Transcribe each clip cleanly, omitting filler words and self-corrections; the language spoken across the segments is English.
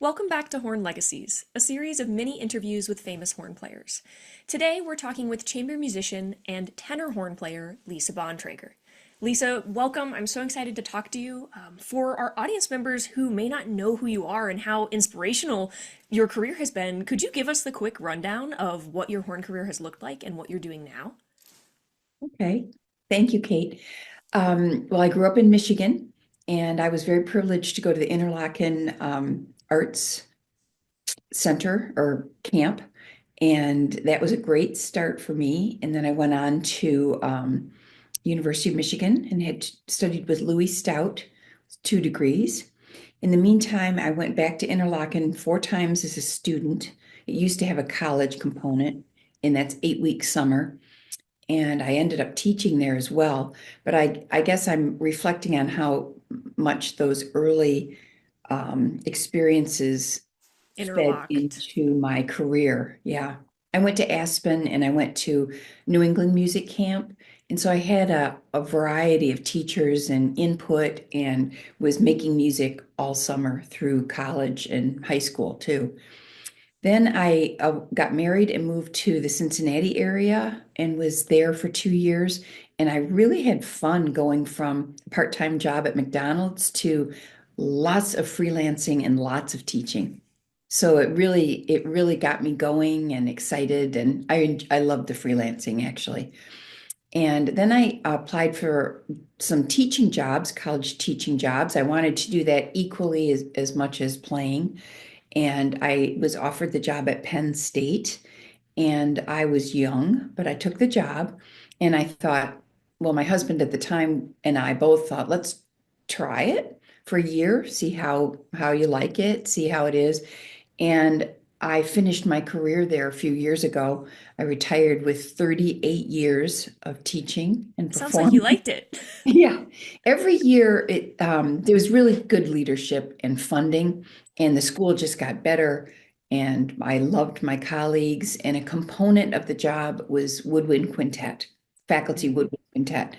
Welcome back to Horn Legacies, a series of mini interviews with famous horn players. Today we're talking with chamber musician and tenor horn player Lisa Bontrager. Lisa, welcome. I'm so excited to talk to you. For our audience members who may not know who you are and how inspirational your career has been, could you give us the quick rundown of what your horn career has looked like and what you're doing now? Okay. Thank you, Kate. Well, I grew up in Michigan, and I was very privileged to go to the Interlochen Arts Center or camp, and that was a great start for me. And then I went on to University of Michigan and had studied with Louis Stout, 2 degrees. In the meantime, I went back to Interlochen 4 times as a student. It used to have a college component, and that's 8 weeks summer. And I ended up teaching there as well. But I guess I'm reflecting on how much those early experiences fed Interlocked. into my career. Yeah. I went to Aspen and I went to New England Music Camp. And so I had a variety of teachers and input and was making music all summer through college and high school too. Then I got married and moved to the Cincinnati area and was there for 2 years. And I really had fun going from a part-time job at McDonald's to lots of freelancing and lots of teaching. So it really got me going and excited. And I loved the freelancing actually. And then I applied for some teaching jobs, college teaching jobs. I wanted to do that equally as much as playing. And I was offered the job at Penn State. And I was young, but I took the job. And I thought, well, my husband at the time and I both thought, let's try it for a year, see how you like it, see how it is. And I finished my career there a few years ago. I retired with 38 years of teaching and Sounds like you performing. liked it. Yeah, every year there was really good leadership and funding, and the school just got better. And I loved my colleagues, and a component of the job was woodwind quintet, faculty woodwind quintet.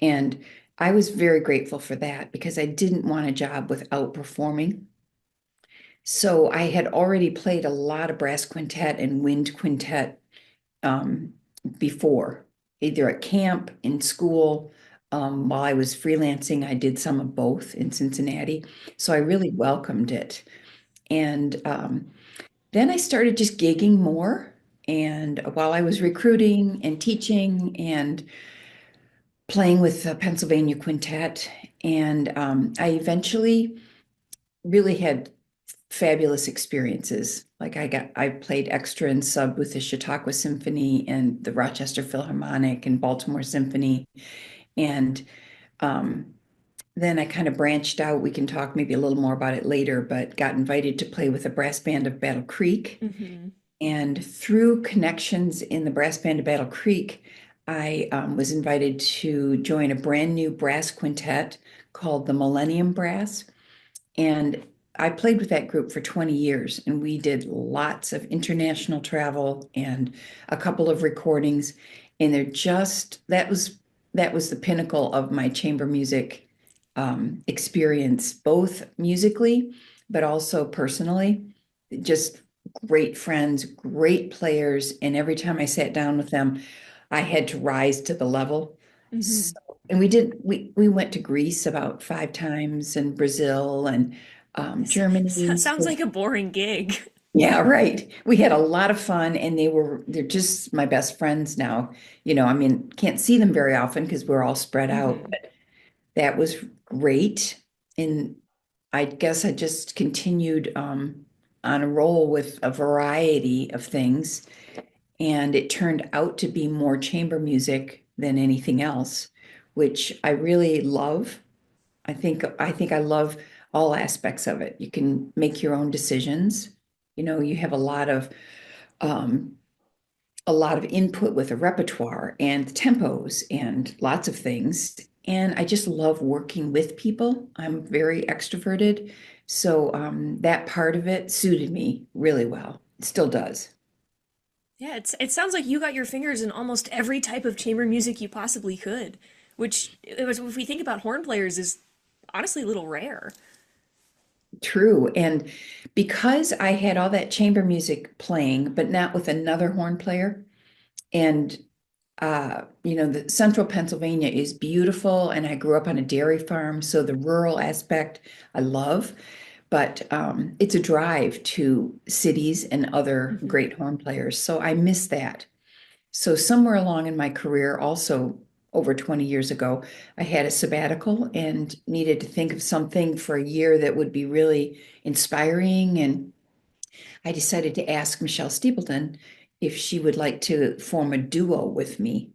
And I was very grateful for that because I didn't want a job without performing. So I had already played a lot of brass quintet and wind quintet um, before, either at camp, in school. While I was freelancing, I did some of both in Cincinnati. So I really welcomed it. And then I started just gigging more. And while I was recruiting and teaching and playing with the Pennsylvania Quintet, and I eventually really had fabulous experiences. Like I played extra and sub with the Chautauqua Symphony and the Rochester Philharmonic and Baltimore Symphony. And um, then I kind of branched out. We can talk maybe a little more about it later, but got invited to play with the brass band of Battle Creek. Hmm. And through connections in the brass band of Battle Creek, I was invited to join a brand new brass quintet called the Millennium Brass. And I played with that group for 20 years, and we did lots of international travel and a couple of recordings. And they're just that was the pinnacle of my chamber music experience, both musically, but also personally. Just great friends, great players, and every time I sat down with them, I had to rise to the level. Hmm. So, and we went to Greece about 5 times and Brazil and Germany. Sounds like a boring gig. Yeah, right. We had a lot of fun and they're just my best friends now. I mean, can't see them very often because we're all spread out, Hmm. but that was great. And I guess I just continued on a roll with a variety of things. And it turned out to be more chamber music than anything else, which I really love. I think I love all aspects of it. You can make your own decisions. You have um, a lot of input with a repertoire and tempos and lots of things. And I just love working with people. I'm very extroverted, so that part of it suited me really well. It still does. Yeah, it sounds like you got your fingers in almost every type of chamber music you possibly could, which if we think about horn players is honestly a little rare. True. And because I had all that chamber music playing, but not with another horn player, and the central Pennsylvania is beautiful, and I grew up on a dairy farm, so the rural aspect I love, but it's a drive to cities and other Mhm. great horn players, so I miss that. So somewhere along in my career, also over 20 years ago, I had a sabbatical and needed to think of something for a year that would be really inspiring. And I decided to ask Michelle Stapleton if she would like to form a duo with me.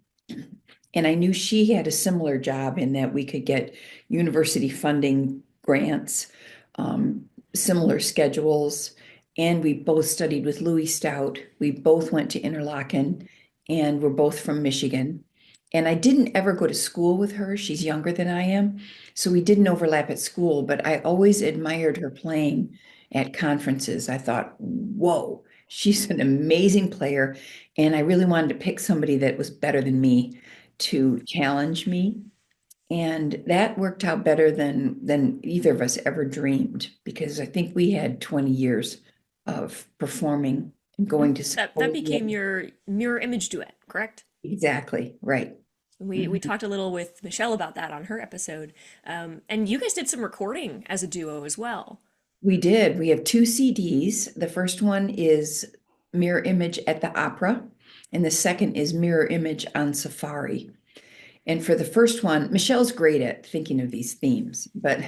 And I knew she had a similar job in that we could get university funding grants, similar schedules. And we both studied with Louis Stout. We both went to Interlochen and we're both from Michigan. And I didn't ever go to school with her. She's younger than I am. So we didn't overlap at school, but I always admired her playing at conferences. I thought, whoa, she's an amazing player. And I really wanted to pick somebody that was better than me to challenge me. And that worked out better than either of us ever dreamed because I think we had 20 years of performing and going And to that became symposium. your mirror image duet, correct? Exactly, right. We Mhm. talked a little with Michelle about that on her episode, and you guys did some recording as a duo as well. We did. We have two CDs. The first one is Mirror Image at the Opera, and the second is Mirror Image on Safari. And for the first one, Michelle's great at thinking of these themes, but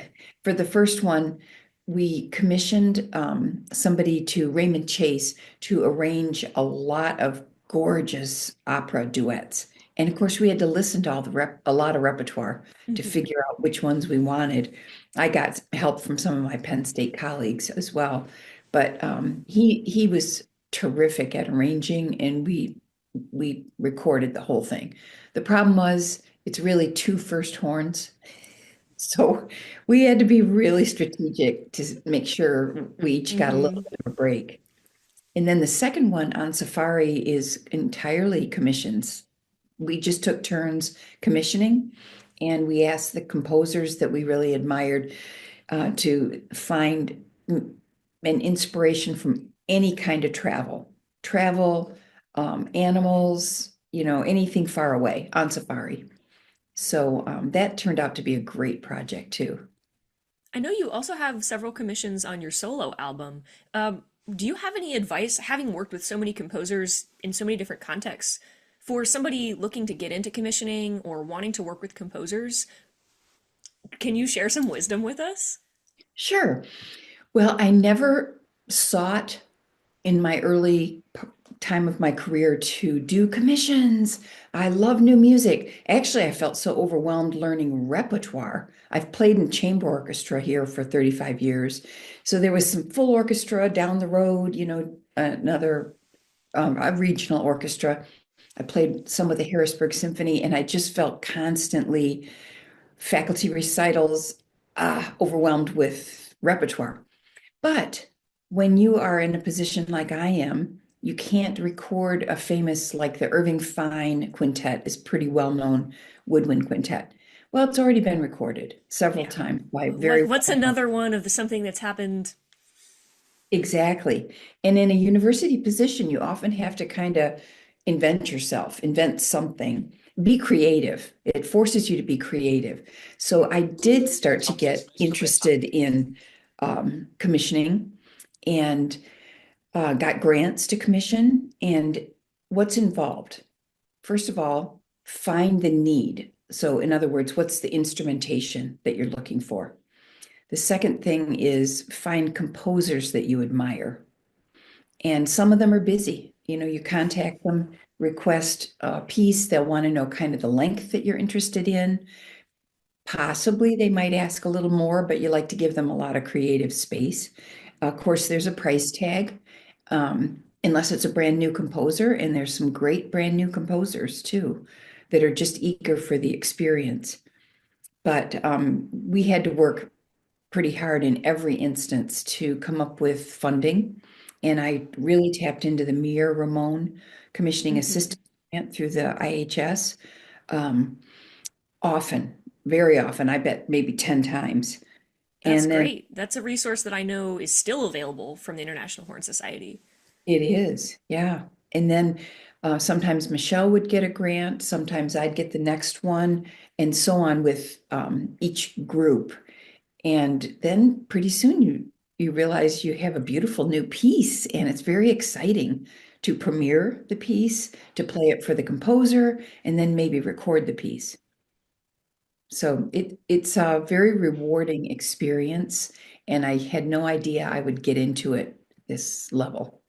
for the first one, we commissioned somebody to Raymond Chase to arrange a lot of gorgeous opera duets. And of course, we had to listen to a lot of repertoire to Mhm. figure out which ones we wanted. I got help from some of my Penn State colleagues as well, but he was terrific at arranging, and we recorded the whole thing. The problem was it's really two first horns. So we had to be really strategic to make sure we each got a little Mhm. bit of a break. And then the second one on Safari is entirely commissions. We just took turns commissioning, and we asked the composers that we really admired to find an inspiration from any kind of travel, animals, anything far away on Safari. So that turned out to be a great project too. I know you also have several commissions on your solo album. Do you have any advice, having worked with so many composers in so many different contexts, for somebody looking to get into commissioning or wanting to work with composers? Can you share some wisdom with us? Sure. Well, I never sought in my early time of my career to do commissions. I love new music. Actually, I felt so overwhelmed learning repertoire. I've played in chamber orchestra here for 35 years. So there was some full orchestra down the road, another a regional orchestra. I played some with the Harrisburg Symphony, and I just felt constantly faculty recitals, overwhelmed with repertoire. But when you are in a position like I am, you can't record a famous, like the Irving Fine Quintet is pretty well known woodwind quintet. Well, it's already been recorded several Yeah. times by very What's well known. another one of the something that's happened? Exactly. And in a university position, you often have to kind of invent yourself, invent something, be creative. It forces you to be creative. So I did start to get interested in commissioning and got grants to commission. And what's involved? First of all, find the need. So, in other words, what's the instrumentation that you're looking for? The second thing is find composers that you admire. And some of them are busy. You contact them, request a piece, they'll want to know kind of the length that you're interested in. Possibly they might ask a little more, but you like to give them a lot of creative space. Of course, there's a price tag, unless it's a brand new composer, and there's some great brand new composers too that are just eager for the experience. But we had to work pretty hard in every instance to come up with funding. And I really tapped into the Mir Ramon commissioning Mhm. assistant grant through the IHS. Um, Often, very often, I bet maybe 10 times. That's And then great. That's a resource that I know is still available from the International Horn Society. it is, yeah. And then sometimes Michelle would get a grant, sometimes I'd get the next one, and so on with each group. And then pretty soon you realize you have a beautiful new piece, and it's very exciting to premiere the piece, to play it for the composer, and then maybe record the piece. So it's a very rewarding experience, and I had no idea I would get into it this level.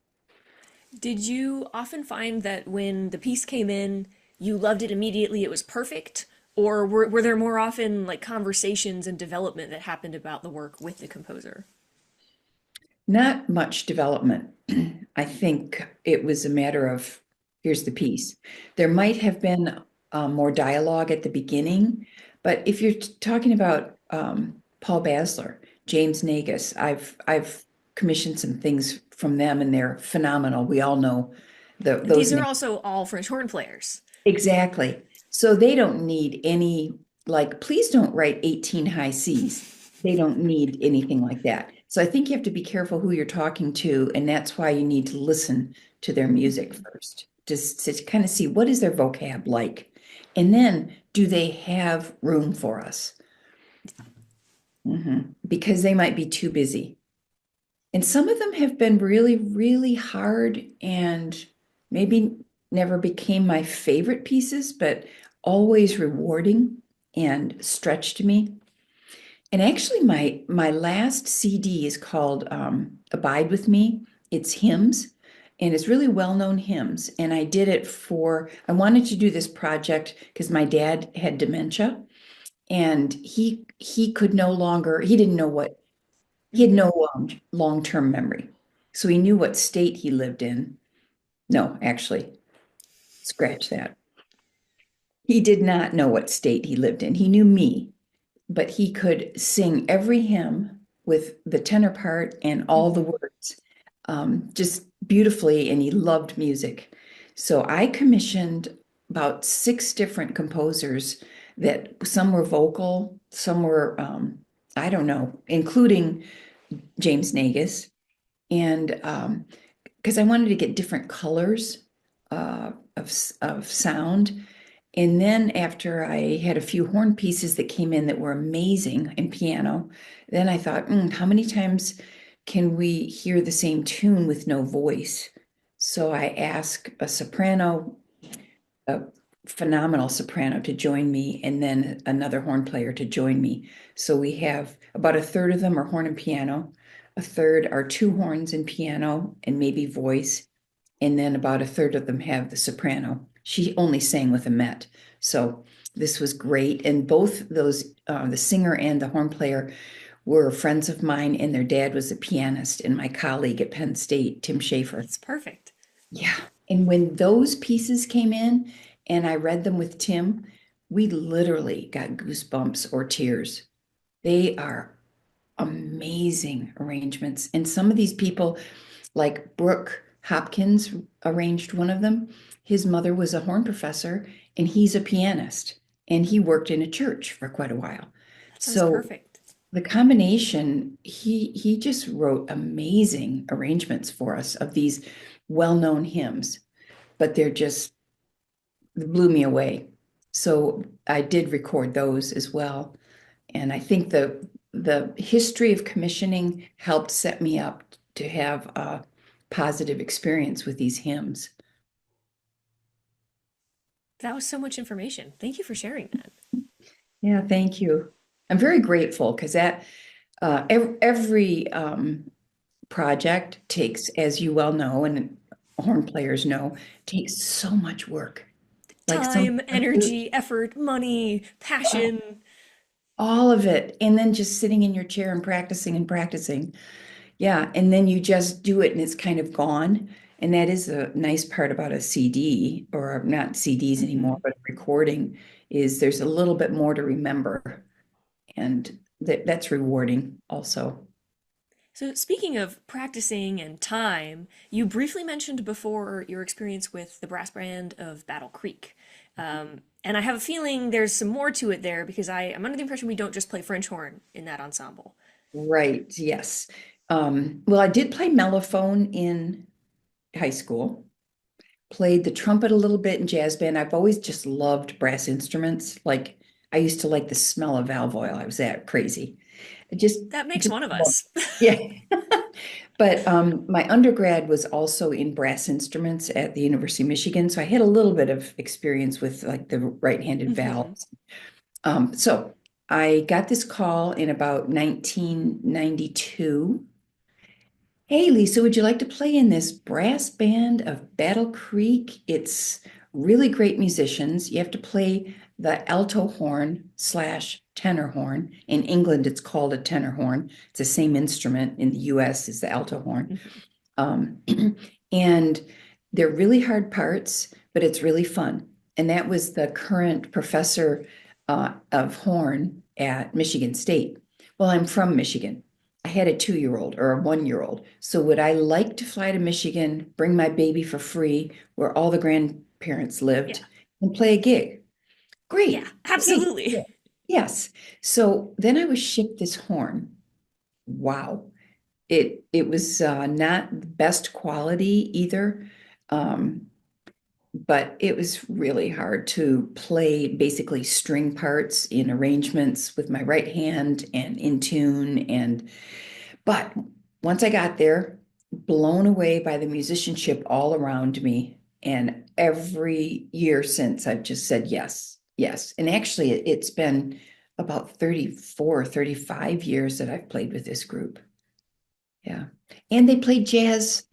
Did you often find that when the piece came in, you loved it immediately, it was perfect? Or were there more often like conversations and development that happened about the work with the composer? Not much development. I think it was a matter of here's the piece. There might have been more dialogue at the beginning, but if you're talking about Paul Basler, James Nagus, I've commissioned some things from them, and they're phenomenal. We all know And these those are names. also all French horn players. Exactly. So they don't need any, like, please don't write 18 high C's. They don't need anything like that. So I think you have to be careful who you're talking to, and that's why you need to listen to their music Mhm. first, just to kind of see what is their vocab like. And then do they have room for us? Because they might be too busy. And some of them have been really, really hard and maybe never became my favorite pieces, but always rewarding and stretched me. And actually, my last CD is called Abide with Me. It's hymns, and it's really well-known hymns. And I did it for, I wanted to do this project because my dad had dementia, and he could no longer, he didn't know what he had Mhm. no long-term memory. So he knew what state he lived in. No, actually, scratch that. He did not know what state he lived in. He knew me, but he could sing every hymn with the tenor part and all the Mhm. words just beautifully, and he loved music. So I commissioned about six different composers that some were vocal, some were, I don't know, including James Nagus. And because I wanted to get different colors of sound. And then after I had a few horn pieces that came in that were amazing in piano, then I thought, how many times can we hear the same tune with no voice? So I asked a soprano, a phenomenal soprano, to join me, and then another horn player to join me. So we have about a third of them are horn and piano, a third are two horns and piano and maybe voice, and then about a third of them have the soprano. She only sang with a met. So this was great. And both those, the singer and the horn player, were friends of mine, and their dad was a pianist and my colleague at Penn State, Tim Schaefer. That's perfect. Yeah. And when those pieces came in and I read them with Tim, we literally got goosebumps or tears. They are amazing arrangements. And some of these people, like Brooke Hopkins, arranged one of them. His mother was a horn professor, and he's a pianist, and he worked in a church for quite a while. That sounds So perfect. the combination, he just wrote amazing arrangements for us of these well-known hymns, but they're just blew me away. So I did record those as well. And I think the history of commissioning helped set me up to have a positive experience with these hymns. That was so much information. Thank you for sharing that. Yeah, thank you. I'm very grateful because that every project takes, as you well know, and horn players know, takes so much work. Like some Time, energy, effort, money, passion. all of it, and then just sitting in your chair and practicing and practicing. Yeah, and then you just do it and it's kind of gone. And that is a nice part about a CD, or not CDs anymore, Mhm. but recording, is there's a little bit more to remember. And that's rewarding also. So, speaking of practicing and time, you briefly mentioned before your experience with the brass band of Battle Creek. And I have a feeling there's some more to it there because I'm under the impression we don't just play French horn in that ensemble. Right, yes. Well, I did play mellophone in high school, played the trumpet a little bit in jazz band. I've always just loved brass instruments. Like I used to like the smell of valve oil. I was that crazy. I That makes just one of love- us. yeah. But my undergrad was also in brass instruments at the University of Michigan, so I had a little bit of experience with like the right-handed Hmm. valves. So I got this call in about 1992. Hey, Lisa, would you like to play in this brass band of Battle Creek? It's really great musicians. You have to play the alto horn slash tenor horn. In England, it's called a tenor horn. It's the same instrument in the US as the alto horn. Hmm. Um, and they're really hard parts, but it's really fun. And that was the current professor of horn at Michigan State. Well, I'm from Michigan. I had a 2-year-old or a 1-year-old. So would I like to fly to Michigan, bring my baby for free, where all the grandparents lived, Yeah. and play a gig? Yeah, Great. Okay. absolutely. Yes. So then I was shipped this horn. Wow. It was not the best quality either, um, but it was really hard to play basically string parts in arrangements with my right hand and in tune. But once I got there, blown away by the musicianship all around me. And every year since, I've just said yes, yes. And actually, it's been about 34, 35 years that I've played with this group. Yeah. And they play jazz.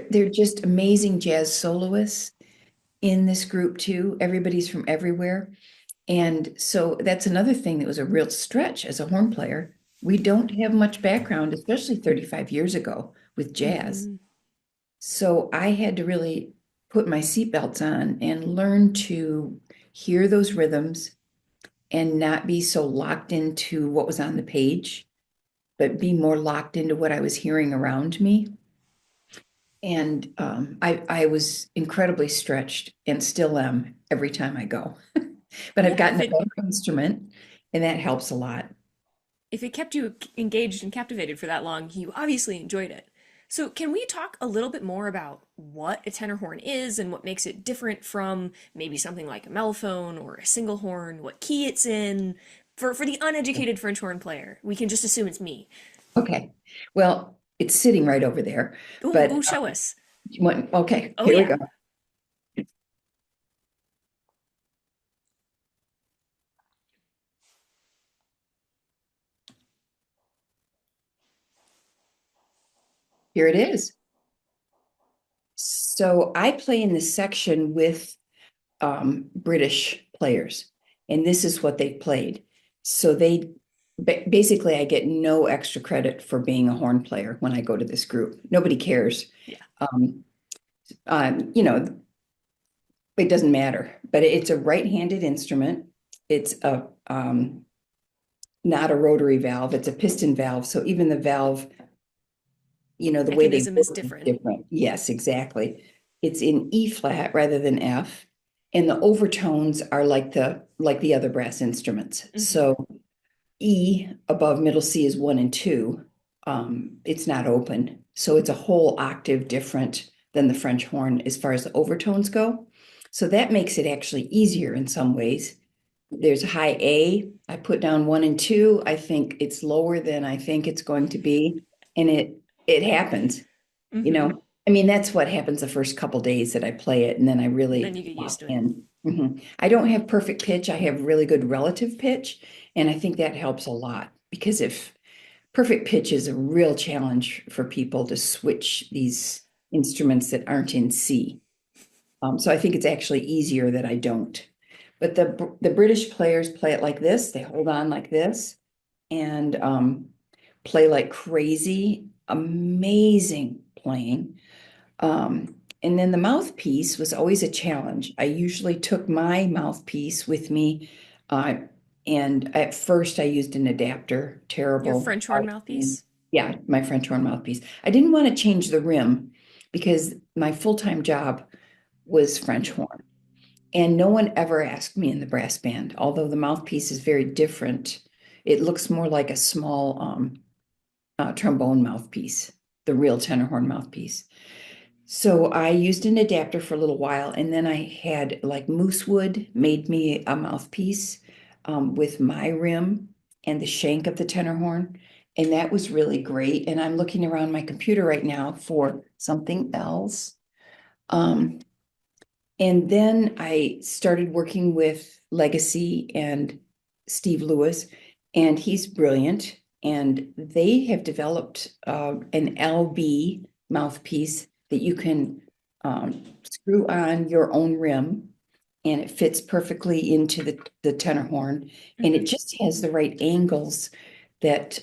They're just amazing jazz soloists in this group too. Everybody's from everywhere. And so that's another thing that was a real stretch as a horn player. We don't have much background, especially 35 years ago with jazz. Hmm. So I had to really put my seatbelts on and learn to hear those rhythms and not be so locked into what was on the page, but be more locked into what I was hearing around me. And I was incredibly stretched and still am every time I go. But I've Yeah, gotten a better instrument, and that helps a lot. if it kept you engaged and captivated for that long, you obviously enjoyed it. So, can we talk a little bit more about what a tenor horn is and what makes it different from maybe something like a mellophone or a single horn, what key it's in? For the uneducated French horn player, we can just assume it's me. Okay. Well, it's sitting right over there. Ooh, But ooh, show us. okay, Oh, here we yeah. go. Here it is. So I play in this section with British players, and this is what they played. So basically, I get no extra credit for being a horn player when I go to this group. Nobody cares. Yeah. Um, you know, it doesn't matter, but it's a right-handed instrument. It's a not a rotary valve, it's a piston valve. So even the valve, the way they Mechanism is work is different. different. Yes, exactly. It's in E flat rather than F. And the overtones are like the other brass instruments. Hmm. So E above middle C is 1 and 2. It's not open. So it's a whole octave different than the French horn as far as the overtones go. So that makes it actually easier in some ways. There's high A. I put down 1 and 2. I think it's lower than I think it's going to be. And it happens, you Hmm. know. I mean, that's what happens the first couple days that I play it, and then I Then really you get lock used to it. in. I don't have perfect pitch. I have really good relative pitch, and I think that helps a lot because if perfect pitch is a real challenge for people to switch these instruments that aren't in C. So I think it's actually easier that I don't. But the British players play it like this. They hold on like this and play like crazy. Amazing playing. And then the mouthpiece was always a challenge. I usually took my mouthpiece with me, uh, and at first I used an adapter. Your Terrible. French horn mouthpiece? Yeah, my French horn mouthpiece. I didn't want to change the rim because my full-time job was French horn. And no one ever asked me in the brass band, although the mouthpiece is very different. It looks more like a small trombone mouthpiece, the real tenor horn mouthpiece. So I used an adapter for a little while, and then I had like Moosewood made me a mouthpiece with my rim and the shank of the tenor horn. And that was really great. And I'm looking around my computer right now for something else. Um, and then I started working with Legacy and Steve Lewis, and he's brilliant. And they have developed an LB mouthpiece that you can screw on your own rim, and it fits perfectly into the tenor horn. And it Hmm. just has the right angles that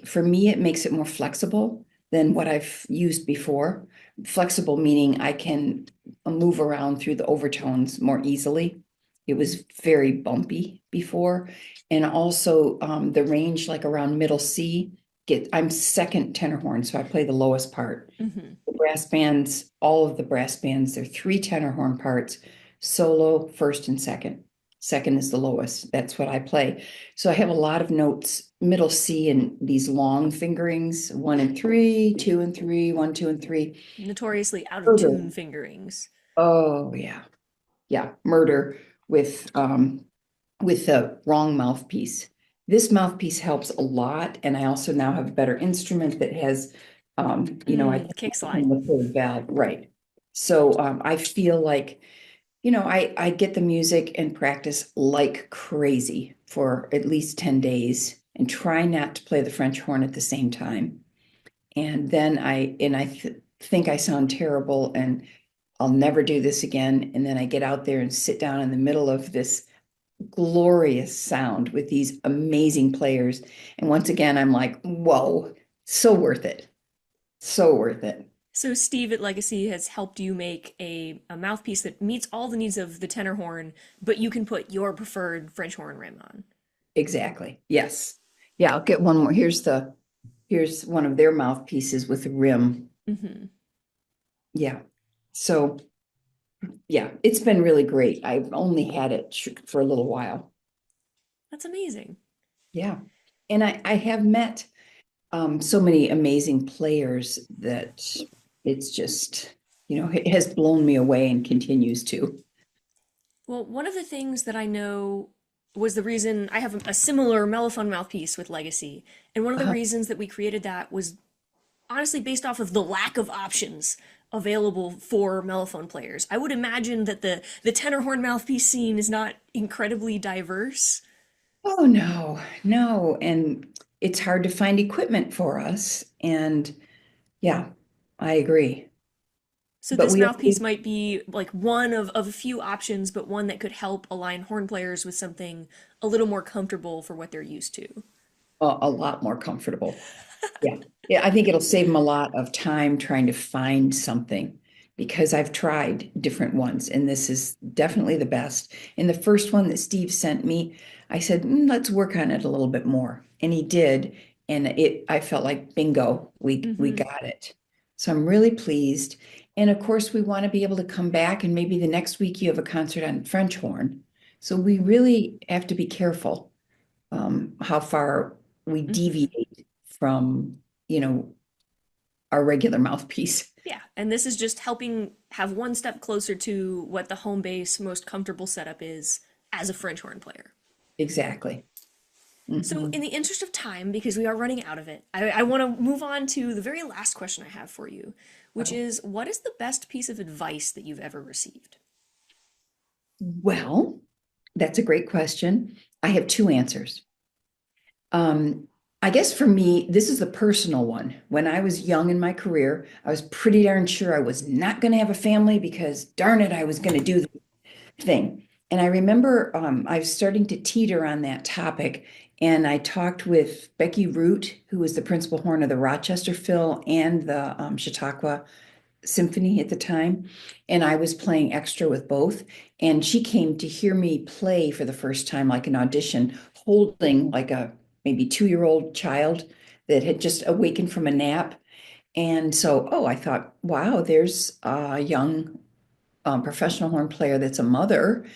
for me, it makes it more flexible than what I've used before. Flexible meaning I can move around through the overtones more easily. It was very bumpy before. And also the range, like around middle C, I'm second tenor horn, so I play the lowest part. Hmm. The brass bands, all of the brass bands, there are three tenor horn parts, solo, first and second. Second is the lowest. That's what I play. So I have a lot of notes, middle C, and these long fingerings, 1 and 3, 2 and 3, 1, 2 and 3. Notoriously out of tune Murder. fingerings. Oh yeah. Yeah. Murder with the wrong mouthpiece. This mouthpiece helps a lot. And I also now have a better instrument that has I Mm, can kick slide. open the third valve, right. So I feel like I get the music and practice like crazy for at least 10 days and try not to play the French horn at the same time. And then I think I sound terrible and I'll never do this again. And then I get out there and sit down in the middle of this glorious sound with these amazing players. And once again, I'm like, whoa, so worth it. So worth it. So Steve at Legacy has helped you make a mouthpiece that meets all the needs of the tenor horn, but you can put your preferred French horn rim on. Exactly. Yes. Yeah, I'll get one more. Here's one of their mouthpieces with a rim. Hmm. Yeah. So yeah, it's been really great. I've only had it for a little while. That's amazing. Yeah. And I have met so many amazing players that it's just, it has blown me away and continues to. Well, one of the things that I know was the reason I have a similar mellophone mouthpiece with Legacy, and one of the Uh, reasons that we created that was honestly based off of the lack of options available for mellophone players. I would imagine that the tenor horn mouthpiece scene is not incredibly diverse. oh no, no. And it's hard to find equipment for us. And yeah, I agree. So But this we mouthpiece always might be like one of a few options, but one that could help align horn players with something a little more comfortable for what they're used to. a lot more comfortable. Yeah. Yeah, I think it'll save them a lot of time trying to find something because I've tried different ones and this is definitely the best. In the first one that Steve sent me, I said, let's work on it a little bit more. And he did. And I felt like bingo, we Hmm. got it. So I'm really pleased. And of course, we want to be able to come back and maybe the next week you have a concert on French horn. So we really have to be careful how far we Hmm. deviate from, you know, our regular mouthpiece. Yeah, and this is just helping have one step closer to what the home base most comfortable setup is as a French horn player. Exactly. So, Hmm. in the interest of time, because we are running out of it, I want to move on to the very last question I have for you, which Oh, is what is the best piece of advice that you've ever received? well, that's a great question. I have two answers. Um, I guess for me, this is a personal one. When I was young in my career, I was pretty darn sure I was not going to have a family because darn it, I was going to do the thing. And I remember I was starting to teeter on that topic. And I talked with Becky Root, who was the principal horn of the Rochester Phil and the Chautauqua Symphony at the time. And I was playing extra with both. And she came to hear me play for the first time, like an audition, holding like a maybe 2-year-old child that had just awakened from a nap. And so, I thought, wow, there's a young professional horn player that's a mother.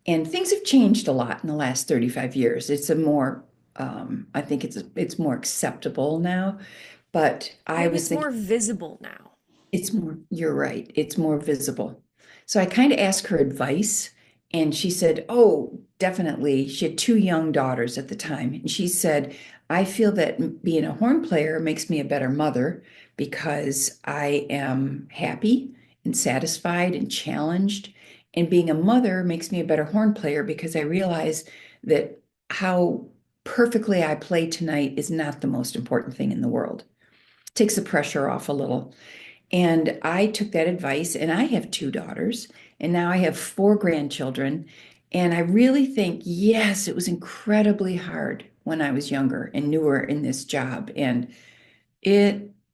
And things have changed a lot in the last 35 years. It's a more I think it's more acceptable now. But I Maybe was it's thinking more visible now. it's more, you're right, it's more visible. So I kind of asked her advice, and she said, "Oh, definitely." She had two young daughters at the time, and she said, "I feel that being a horn player makes me a better mother because I am happy and satisfied and challenged. And being a mother makes me a better horn player because I realize that how perfectly I play tonight is not the most important thing in the world." Takes the pressure off a little. And I took that advice, and I have two daughters, and now I have four grandchildren. And I really think, yes, it was incredibly hard when I was younger and newer in this job. And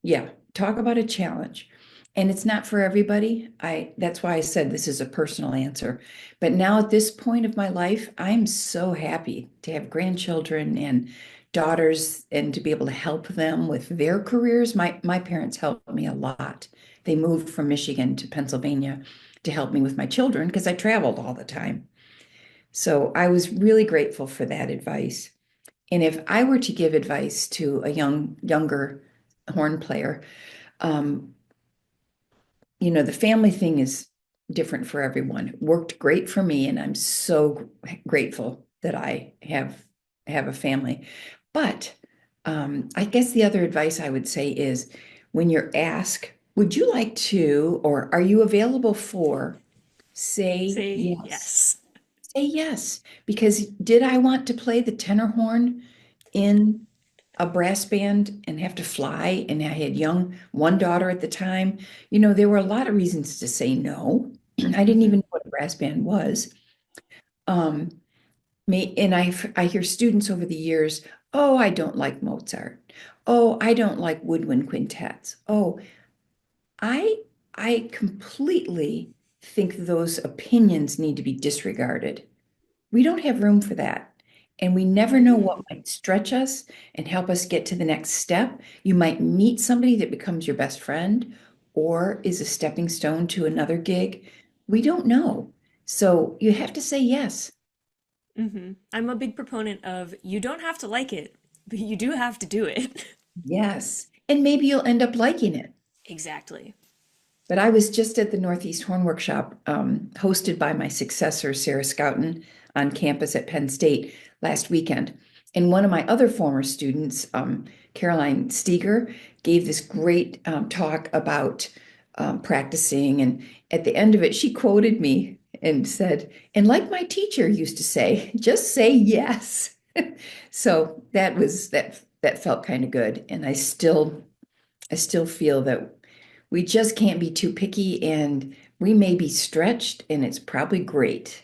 yeah, talk about a challenge. And it's not for everybody. That's why I said this is a personal answer. But now at this point of my life, I'm so happy to have grandchildren and daughters and to be able to help them with their careers. My parents helped me a lot. They moved from Michigan to Pennsylvania to help me with my children because I traveled all the time. So I was really grateful for that advice. And if I were to give advice to a younger horn player, um, the family thing is different for everyone. It worked great for me, and I'm so grateful that I have a family. But I guess the other advice I would say is when you're asked, would you like to, or are you available for, say Say yes. yes. Say yes. Because did I want to play the tenor horn in a brass band and have to fly? And I had one daughter at the time. There were a lot of reasons to say no. I didn't Hmm. even know what a brass band was. Um, and I hear students over the years, oh, I don't like Mozart. Oh, I don't like woodwind quintets. Oh, I I completely think those opinions need to be disregarded. We don't have room for that. And we never know what Mm. might stretch us and help us get to the next step. You might meet somebody that becomes your best friend or is a stepping stone to another gig. We don't know. So you have to say yes. Hmm. I'm a big proponent of you don't have to like it, but you do have to do it. Yes. And maybe you'll end up liking it. Exactly. But I was just at the Northeast Horn Workshop, hosted by my successor, Sarah Scouten, on campus at Penn State last weekend. And one of my other former students, Caroline Steger, gave this great talk about practicing. And at the end of it, she quoted me and said, "And like my teacher used to say, just say yes." So that felt kind of good. And I still feel that we just can't be too picky, and we may be stretched, and it's probably great.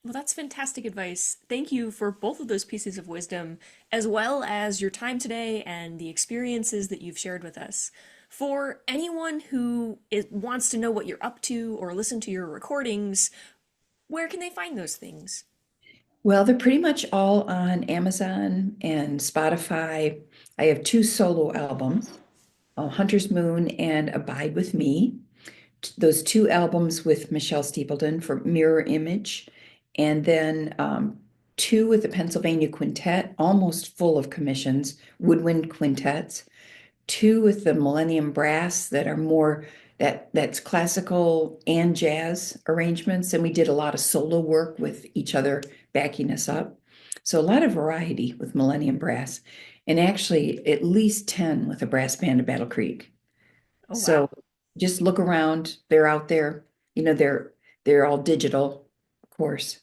Well, that's fantastic advice. Thank you for both of those pieces of wisdom, as well as your time today and the experiences that you've shared with us. For anyone who wants to know what you're up to or listen to your recordings, where can they find those things? Well, they're pretty much all on Amazon and Spotify. I have two solo albums, Hunter's Moon and Abide with Me. Those two albums with Michelle Steepleton for Mirror Image, and then two with the Pennsylvania Quintet, almost full of commissions, woodwind quintets. Two with the Millennium Brass that are more that's classical and jazz arrangements, and we did a lot of solo work with each other backing us up. So a lot of variety with Millennium Brass, and actually at least 10 with a brass band of Battle Creek. Oh, So wow. just look around, they're out there. They're all digital, of course.